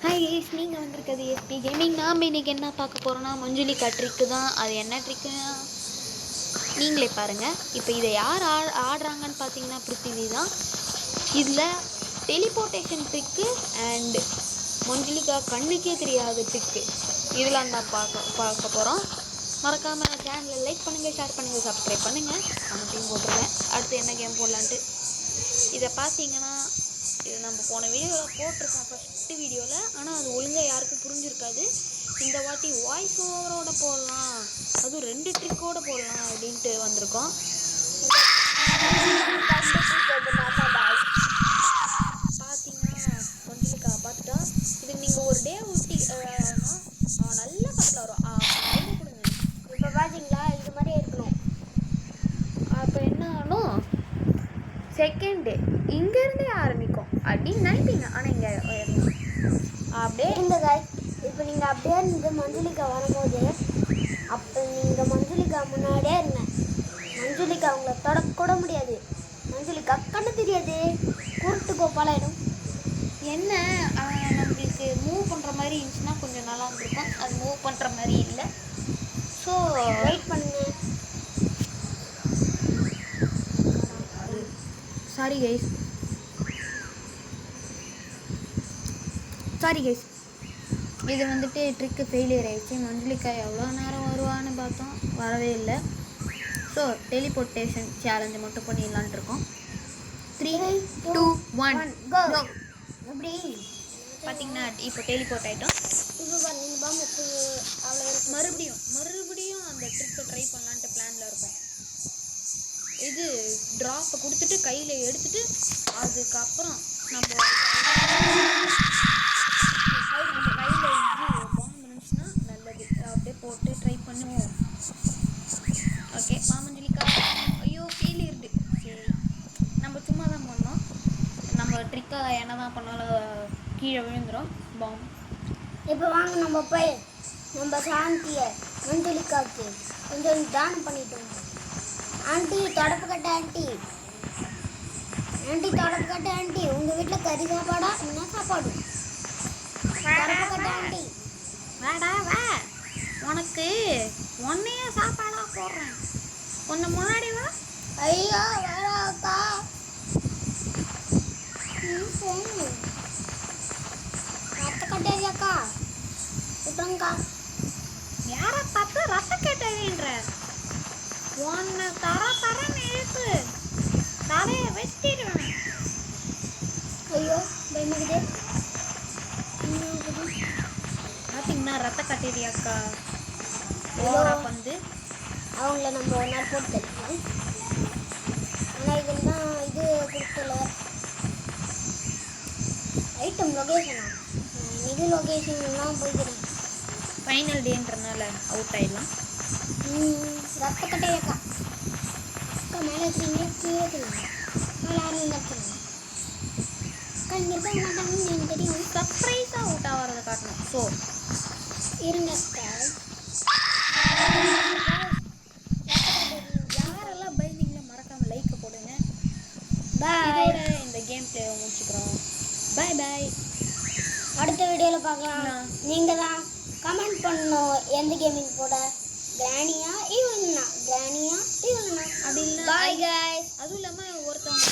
Hi guys, நீங்கள் வந்திருக்கிறது SP gaming. நாம் இன்றைக்கி என்ன பார்க்க போகிறோன்னா மஞ்சுளிக்கா ட்ரிக்கு தான். அது என்ன ட்ரிக்குன்னா நீங்களே பாருங்கள். இப்போ இதை யார் ஆடுறாங்கன்னு பார்த்தீங்கன்னா பிருத்திவி தான். இதில் டெலிபோர்ட்டேஷன் ட்ரிக்கு அண்டு மஞ்சுளிக்கா கண்ணுக்கே தெரியாத ட்ரிக்கு இதெல்லாம் தான் பார்க்க போகிறோம். மறக்காமல் சேனலில் லைக் பண்ணுங்கள், ஷேர் பண்ணுங்கள், சப்ஸ்கிரைப் பண்ணுங்கள், கமெண்ட்டையும் போட்டுருவேன். அடுத்து என்ன கேம் போடலான்ட்டு இதை பார்த்தீங்கன்னா இது நம்ம போன வீடியோவில் போட்டிருக்கோம், ஃபஸ்ட்டு வீடியோவில். ஆனால் அது ஒழுங்காக யாருக்கும் புரிஞ்சிருக்காது. இந்த வாட்டி வாய்ஸ் ஓவரோட போடலாம், அதுவும் 2 ட்ரிக்கோடு போடலாம் அப்படின்ட்டு வந்திருக்கோம். பார்த்தீங்கன்னா மஞ்சுளிக்கா பார்த்துட்டா இதுக்கு நீங்கள் ஒரு டே ஊட்டி நல்ல பக்கத்தில் வரும். கொடுங்க. இப்போ பார்த்தீங்களா, இது மாதிரி இருக்கணும். அப்போ என்ன ஆகணும், செகண்ட் டே இங்கேருந்தே ஆரம்பிக்கும் அப்படின்னு நினைப்பீங்க. ஆனால் இங்கே அப்படியே இந்த காய் இப்போ நீங்கள் அப்படியே இருந்து மஞ்சுளிக்கா வரும்போது அப்போ நீங்கள் மஞ்சுளிக்கா முன்னாடியே இருங்க. மஞ்சுளிக்கா அவங்கள தொடக்கூட முடியாது. மஞ்சுளிக்கா கண்ணு தெரியாது, குருட்டு கோப்பாலாயிடும். என்ன நம்மளுக்கு மூவ் பண்ணுற மாதிரி இருந்துச்சுன்னா கொஞ்சம் நல்லா இருந்திருக்கும். அது மூவ் பண்ணுற மாதிரி இல்லை. ஸோ வெயிட் பண்ணு. சாரி கைஸ் இது வந்துட்டு ட்ரிக்கு ஃபெயிலியர் ஆகிடுச்சு. மஞ்சுளிக்கா எவ்வளோ நேரம் வருவான்னு பார்த்தோம், வரவே இல்லை. ஸோ டெலிபோர்ட்டேஷன் சேலஞ்சு மட்டும் பண்ணிடலான்ட்டு இருக்கோம். 3, 2, 1 கோ. எப்படி பார்த்தீங்கன்னா இப்போ டெலிபோர்ட் ஆகிட்டோம். மறுபடியும் அந்த ட்ரிக்கை ட்ரை பண்ணலான்ட்டு பிளானில் இருக்கும். இது ட்ராப்பை கொடுத்துட்டு கையில் எடுத்துட்டு அதுக்கப்புறம் நம்ம கையில் இது பாம்பு இருந்துச்சுன்னா நல்லது. அப்படியே போட்டு ட்ரை பண்ணுவோம். ஓகே மாமஞ்சுளிக்கா. ஐயோ ஃபெயிலியர்டு. சரி, நம்ம சும்மா தான் பண்ணோம். நம்ம ட்ரிக்காக என்ன தான் பண்ணாலும் கீழே விழுந்துடும் பாம்பு. இப்போ வாங்க நம்ம போய் நம்ம சாந்தியை மஞ்சுளிக்காவுக்கு கொஞ்சம் தானம் பண்ணிட்டோம். ஆண்டி தொடப்பு கட்ட ஆண்டி தொடப்பு கட்ட ஆண்டி, உங்கள் வீட்டில் கறி சாப்பாடா என்ன சாப்பாடு? தொடப்பு கட்ட ஆண்டி. வேடா வா, உனக்கு ஒன்னையே சாப்பாடாக போடுறேன், கொஞ்சம் முன்னாடி வா. ஐயோ வேறாக்கா, ரத்த கட்டாதியாக்கா, விட்டுருங்கக்கா. யாரை பார்த்து ரத்த கேட்டேன்ற உன்னை தரன்னு இழுத்து தலையை வெட்டிடுவேன். ஐயோ பயமாக்குது. பார்த்தீங்கன்னா ரத்த கட்டேரியாக்கா ஓவரா வந்து அவங்கள நம்ம ஒரு நாள் போட்டு தருவோம். ஆனால் இதில் தான் இது கொடுக்கல ஐட்டம் லொக்கேஷனா. இது லொக்கேஷன்லாம் போய்க்கிறேன். ஃபைனல் டேன்றனால அவுட் ஆயிடலாம். ரத்த கட்டையக்கா அக்கா மேலே வச்சுருங்க, கீழே வச்சுருங்க, மேலே ஆரம்பி வச்சுருங்க. அக்கா இங்கே இருக்க மாட்டாங்கன்னு எனக்கு தெரியும். சர்ப்ரைஸாக அவுட் ஆகிறத காட்டணும். ஸோ இருங்க அக்கா. யாரெல்லாம் பயந்தீங்களோ மறக்காமல் லைக்கை போடுங்க. பாய். இதோட இந்த கேம் பிளே முடிச்சுக்கிறோம். பாய். அடுத்த வீடியோவில் பார்க்கலாம். நீங்கள் தான் கமெண்ட் பண்ணணும் எந்த கேமிங் போட. கிரானியா இவனா அப்படி இல்லை. Bye guys. அதுவும் இல்லாமல் ஒருத்தவங்க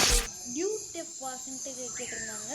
டியூட்டி வாசன்ட்டு கேட்டிருந்தாங்க.